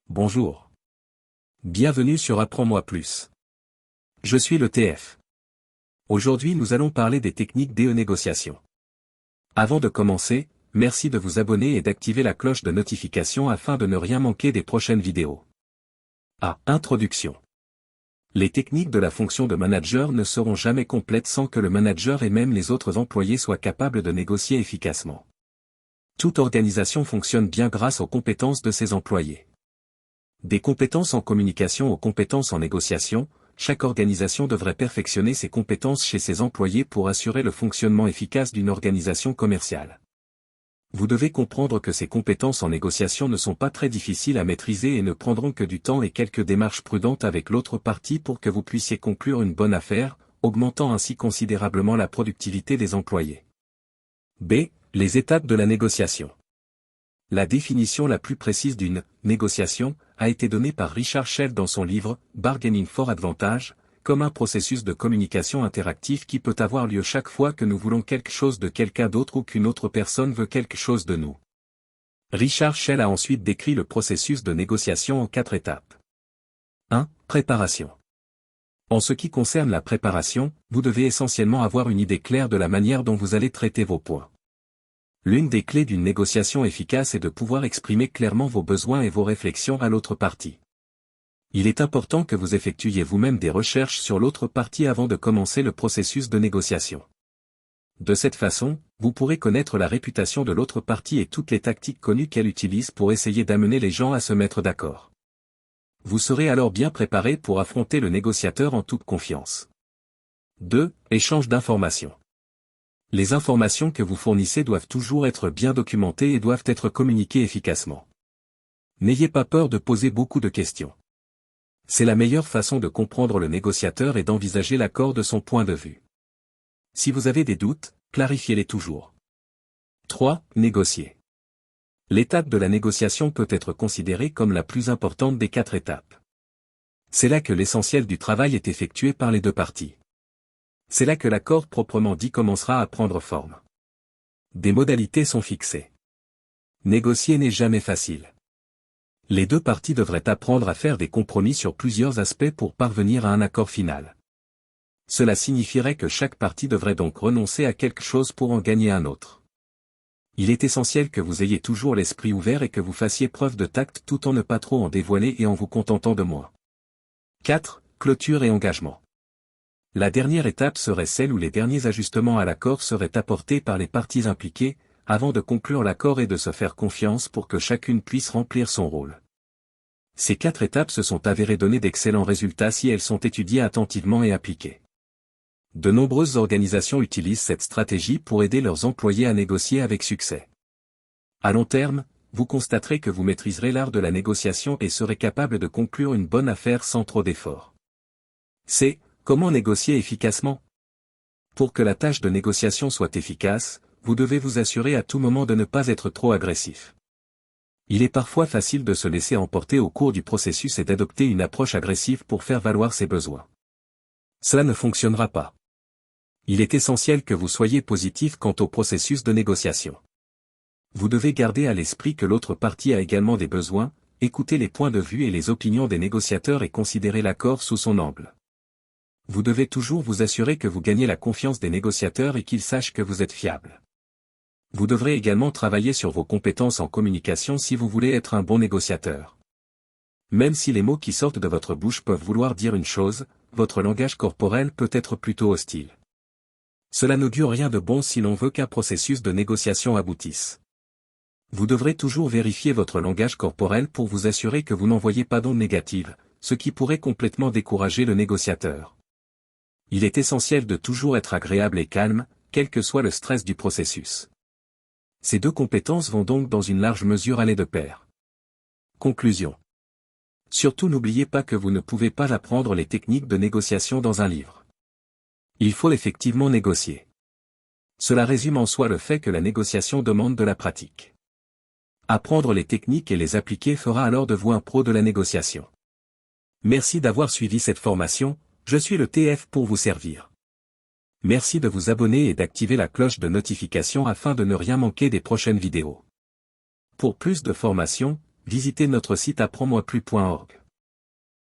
Bonjour. Bienvenue sur Apprends-moi plus. Je suis le TF. Aujourd'hui nous allons parler des techniques d'e-négociation. Avant de commencer, merci de vous abonner et d'activer la cloche de notification afin de ne rien manquer des prochaines vidéos. Introduction. Les techniques de la fonction de manager ne seront jamais complètes sans que le manager et même les autres employés soient capables de négocier efficacement. Toute organisation fonctionne bien grâce aux compétences de ses employés. Des compétences en communication aux compétences en négociation, chaque organisation devrait perfectionner ses compétences chez ses employés pour assurer le fonctionnement efficace d'une organisation commerciale. Vous devez comprendre que ces compétences en négociation ne sont pas très difficiles à maîtriser et ne prendront que du temps et quelques démarches prudentes avec l'autre partie pour que vous puissiez conclure une bonne affaire, augmentant ainsi considérablement la productivité des employés. Les étapes de la négociation. La définition la plus précise d'une négociation a été donnée par Richard Shell dans son livre « Bargaining for Advantage », comme un processus de communication interactif qui peut avoir lieu chaque fois que nous voulons quelque chose de quelqu'un d'autre ou qu'une autre personne veut quelque chose de nous. Richard Shell a ensuite décrit le processus de négociation en 4 étapes. 1. Préparation. En ce qui concerne la préparation, vous devez essentiellement avoir une idée claire de la manière dont vous allez traiter vos points. L'une des clés d'une négociation efficace est de pouvoir exprimer clairement vos besoins et vos réflexions à l'autre partie. Il est important que vous effectuiez vous-même des recherches sur l'autre partie avant de commencer le processus de négociation. De cette façon, vous pourrez connaître la réputation de l'autre partie et toutes les tactiques connues qu'elle utilise pour essayer d'amener les gens à se mettre d'accord. Vous serez alors bien préparé pour affronter le négociateur en toute confiance. 2. Échange d'informations. Les informations que vous fournissez doivent toujours être bien documentées et doivent être communiquées efficacement. N'ayez pas peur de poser beaucoup de questions. C'est la meilleure façon de comprendre le négociateur et d'envisager l'accord de son point de vue. Si vous avez des doutes, clarifiez-les toujours. 3. Négocier. L'étape de la négociation peut être considérée comme la plus importante des 4 étapes. C'est là que l'essentiel du travail est effectué par les deux parties. C'est là que l'accord proprement dit commencera à prendre forme. Des modalités sont fixées. Négocier n'est jamais facile. Les deux parties devraient apprendre à faire des compromis sur plusieurs aspects pour parvenir à un accord final. Cela signifierait que chaque partie devrait donc renoncer à quelque chose pour en gagner un autre. Il est essentiel que vous ayez toujours l'esprit ouvert et que vous fassiez preuve de tact tout en ne pas trop en dévoiler et en vous contentant de moins. 4. Clôture et engagement. La dernière étape serait celle où les derniers ajustements à l'accord seraient apportés par les parties impliquées, avant de conclure l'accord et de se faire confiance pour que chacune puisse remplir son rôle. Ces 4 étapes se sont avérées donner d'excellents résultats si elles sont étudiées attentivement et appliquées. De nombreuses organisations utilisent cette stratégie pour aider leurs employés à négocier avec succès. À long terme, vous constaterez que vous maîtriserez l'art de la négociation et serez capable de conclure une bonne affaire sans trop d'efforts. Comment négocier efficacement? Pour que la tâche de négociation soit efficace, vous devez vous assurer à tout moment de ne pas être trop agressif. Il est parfois facile de se laisser emporter au cours du processus et d'adopter une approche agressive pour faire valoir ses besoins. Cela ne fonctionnera pas. Il est essentiel que vous soyez positif quant au processus de négociation. Vous devez garder à l'esprit que l'autre partie a également des besoins, écouter les points de vue et les opinions des négociateurs et considérer l'accord sous son angle. Vous devez toujours vous assurer que vous gagnez la confiance des négociateurs et qu'ils sachent que vous êtes fiable. Vous devrez également travailler sur vos compétences en communication si vous voulez être un bon négociateur. Même si les mots qui sortent de votre bouche peuvent vouloir dire une chose, votre langage corporel peut être plutôt hostile. Cela n'augure rien de bon si l'on veut qu'un processus de négociation aboutisse. Vous devrez toujours vérifier votre langage corporel pour vous assurer que vous n'envoyez pas d'ondes négatives, ce qui pourrait complètement décourager le négociateur. Il est essentiel de toujours être agréable et calme, quel que soit le stress du processus. Ces 2 compétences vont donc dans une large mesure aller de pair. Conclusion. Surtout n'oubliez pas que vous ne pouvez pas apprendre les techniques de négociation dans un livre. Il faut effectivement négocier. Cela résume en soi le fait que la négociation demande de la pratique. Apprendre les techniques et les appliquer fera alors de vous un pro de la négociation. Merci d'avoir suivi cette formation. Je suis le TF pour vous servir. Merci de vous abonner et d'activer la cloche de notification afin de ne rien manquer des prochaines vidéos. Pour plus de formation, visitez notre site apprends-moi plus.org.